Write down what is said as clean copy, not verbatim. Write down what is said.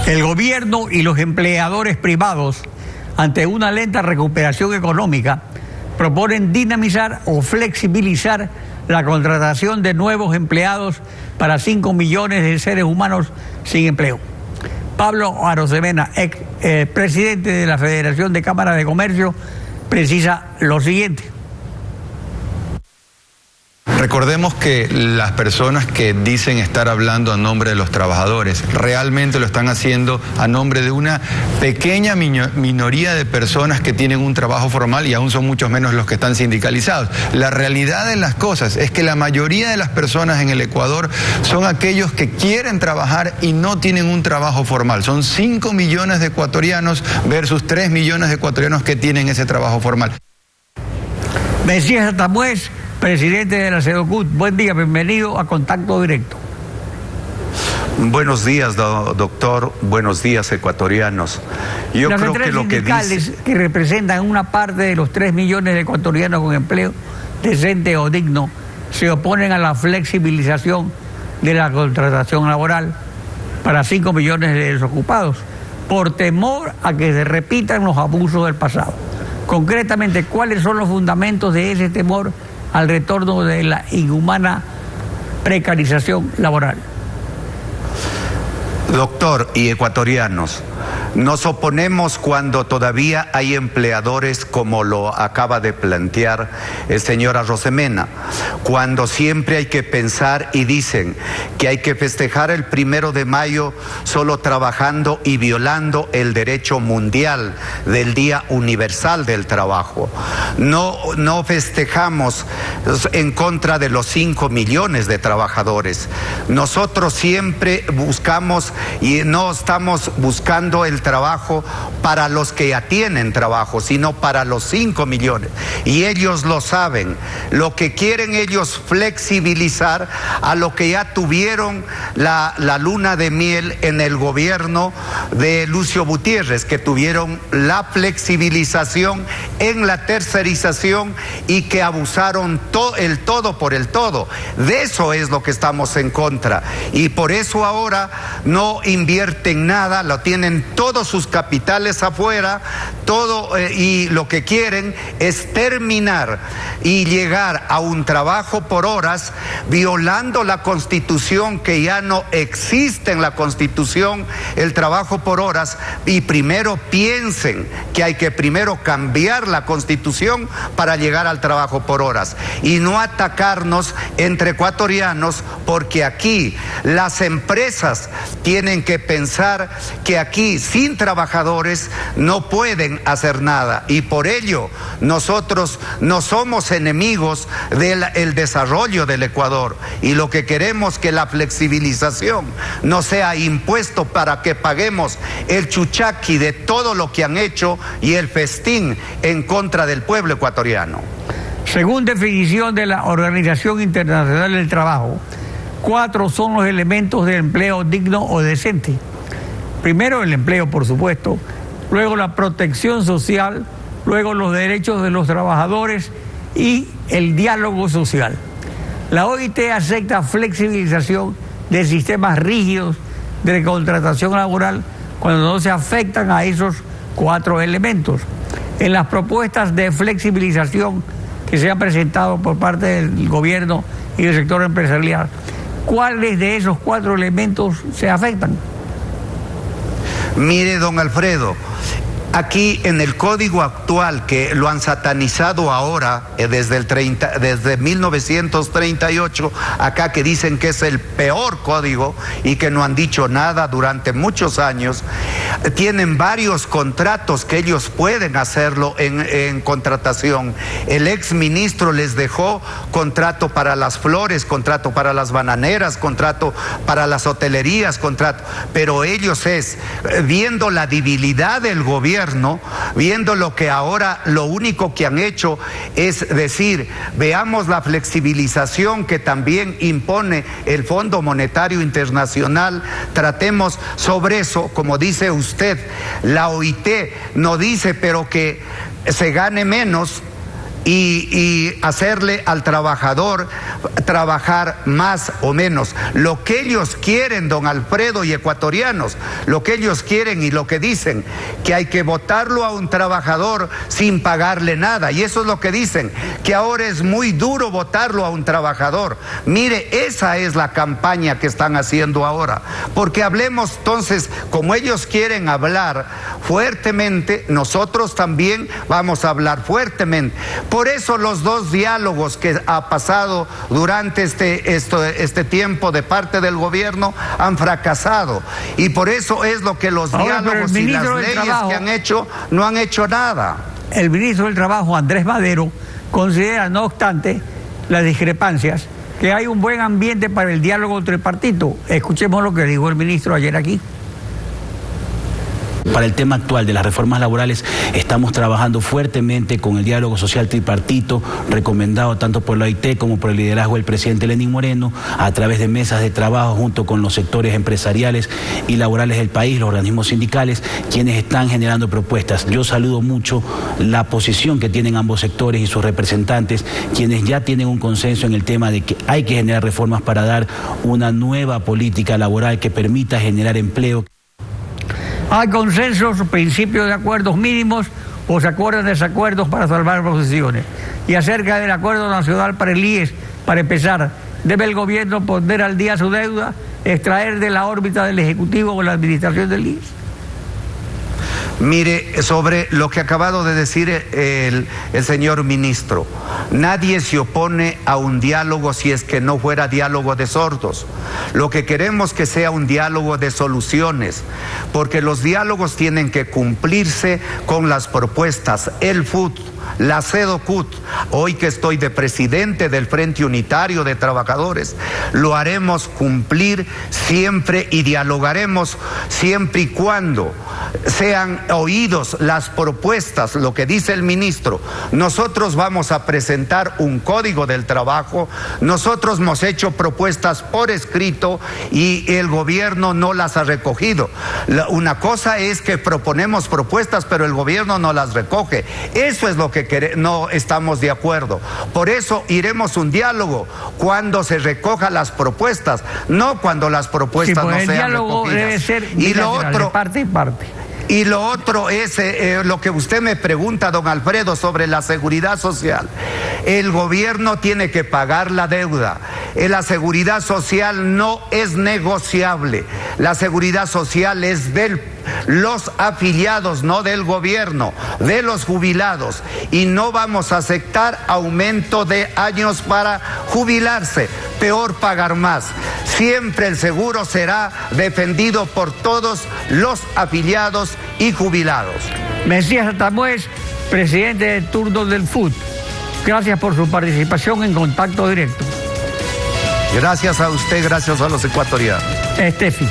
El gobierno y los empleadores privados, ante una lenta recuperación económica, proponen dinamizar o flexibilizar la contratación de nuevos empleados para 5 millones de seres humanos sin empleo. Pablo Arosemena, presidente de la Federación de Cámaras de Comercio, precisa lo siguiente. Recordemos que las personas que dicen estar hablando a nombre de los trabajadores realmente lo están haciendo a nombre de una pequeña minoría de personas que tienen un trabajo formal y aún son muchos menos los que están sindicalizados. La realidad de las cosas es que la mayoría de las personas en el Ecuador son aquellos que quieren trabajar y no tienen un trabajo formal. Son 5 millones de ecuatorianos versus 3 millones de ecuatorianos que tienen ese trabajo formal. Mesías Atamuez, presidente de la CEDOCUT, buen día, bienvenido a Contacto Directo. Buenos días, doctor, buenos días, ecuatorianos. Yo creo que lo que dice... que representan una parte de los 3 millones de ecuatorianos con empleo decente o digno, se oponen a la flexibilización de la contratación laboral para 5 millones de desocupados, por temor a que se repitan los abusos del pasado. Concretamente, ¿cuáles son los fundamentos de ese temor al retorno de la inhumana precarización laboral? Doctor y ecuatorianos, nos oponemos cuando todavía hay empleadores, como lo acaba de plantear el señor Arosemena, cuando siempre hay que pensar y dicen que hay que festejar el 1 de mayo solo trabajando y violando el derecho mundial del Día Universal del Trabajo. No festejamos en contra de los 5 millones de trabajadores. Nosotros siempre buscamos y no estamos buscando el trabajo para los que ya tienen trabajo, sino para los 5 millones. Y ellos lo saben. Lo que quieren ellos flexibilizar a lo que ya tuvieron la luna de miel en el gobierno de Lucio Gutiérrez, que tuvieron la flexibilización en la tercerización y que abusaron el todo por el todo. De eso es lo que estamos en contra. Y por eso ahora no invierten nada, lo tienen todos sus capitales afuera, y lo que quieren es terminar y llegar a un trabajo por horas, violando la Constitución, que ya no existe en la Constitución el trabajo por horas. Y primero piensen que hay que primero cambiar la Constitución para llegar al trabajo por horas y no atacarnos entre ecuatorianos, porque aquí las empresas tienen que pensar que aquí sin trabajadores no pueden hacer nada, y por ello nosotros no somos enemigos del desarrollo del Ecuador, y lo que queremos que la flexibilización no sea impuesto para que paguemos el chuchaqui de todo lo que han hecho y el festín en contra del pueblo ecuatoriano. Según definición de la Organización Internacional del Trabajo, 4 son los elementos del empleo digno o decente. Primero, el empleo, por supuesto, luego la protección social, luego los derechos de los trabajadores y el diálogo social. La OIT acepta flexibilización de sistemas rígidos de contratación laboral cuando no se afectan a esos 4 elementos. En las propuestas de flexibilización que se han presentado por parte del gobierno y del sector empresarial, ¿cuáles de esos 4 elementos se afectan? Mire, don Alfredo, aquí en el código actual, que lo han satanizado ahora desde 1938 acá, que dicen que es el peor código y que no han dicho nada durante muchos años, tienen varios contratos que ellos pueden hacerlo en contratación. El ex ministro les dejó contrato para las flores, contrato para las bananeras, contrato para las hotelerías, contrato, pero ellos viendo la debilidad del gobierno, viendo lo que ahora lo único que han hecho es decir, veamos la flexibilización que también impone el Fondo Monetario Internacional, tratemos sobre eso, como dice usted, la OIT no dice, pero que se gane menos y hacerle al trabajador trabajar más o menos. Lo que ellos quieren, don Alfredo y ecuatorianos, lo que ellos quieren y lo que dicen, que hay que votarlo a un trabajador sin pagarle nada. Y eso es lo que dicen, que ahora es muy duro votarlo a un trabajador. Mire, esa es la campaña que están haciendo ahora. Porque hablemos entonces, como ellos quieren hablar fuertemente, nosotros también vamos a hablar fuertemente. Por eso los dos diálogos que ha pasado durante este tiempo de parte del gobierno han fracasado. Y por eso es lo que los diálogos y las leyes que han hecho no han hecho nada. El ministro del Trabajo, Andrés Madero, considera, no obstante las discrepancias, que hay un buen ambiente para el diálogo tripartito. Escuchemos lo que dijo el ministro ayer aquí. Para el tema actual de las reformas laborales, estamos trabajando fuertemente con el diálogo social tripartito, recomendado tanto por la OIT como por el liderazgo del presidente Lenín Moreno, a través de mesas de trabajo junto con los sectores empresariales y laborales del país, los organismos sindicales, quienes están generando propuestas. Yo saludo mucho la posición que tienen ambos sectores y sus representantes, quienes ya tienen un consenso en el tema de que hay que generar reformas para dar una nueva política laboral que permita generar empleo. Hay consensos, principios de acuerdos mínimos o se acuerdan desacuerdos para salvar posiciones. Y acerca del acuerdo nacional para el IES, para empezar, ¿debe el gobierno poner al día su deuda, extraer de la órbita del Ejecutivo o la administración del IES? Mire, sobre lo que ha acabado de decir el señor ministro, nadie se opone a un diálogo si es que no fuera diálogo de sordos. Lo que queremos que sea un diálogo de soluciones, porque los diálogos tienen que cumplirse con las propuestas. El FUT, la CEDOCUT, hoy que estoy de presidente del Frente Unitario de Trabajadores, lo haremos cumplir siempre y dialogaremos siempre y cuando sean oídos las propuestas, lo que dice el ministro. Nosotros vamos a presentar un código del trabajo, nosotros hemos hecho propuestas por escrito y el gobierno no las ha recogido. Una cosa es que proponemos propuestas, pero el gobierno no las recoge. Eso es lo que no estamos de acuerdo. Por eso iremos un diálogo cuando se recojan las propuestas, no cuando las propuestas no sean recogidas. Debe ser y lo otro, de parte y parte. Y lo otro es lo que usted me pregunta, don Alfredo, sobre la seguridad social. El gobierno tiene que pagar la deuda. La seguridad social no es negociable. La seguridad social es de los afiliados, no del gobierno, de los jubilados. Y no vamos a aceptar aumento de años para jubilarse. Peor pagar más. Siempre el seguro será defendido por todos los afiliados y jubilados. Mesías Atamuez, presidente de turno del FUT. Gracias por su participación en Contacto Directo. Gracias a usted, gracias a los ecuatorianos. Estefi.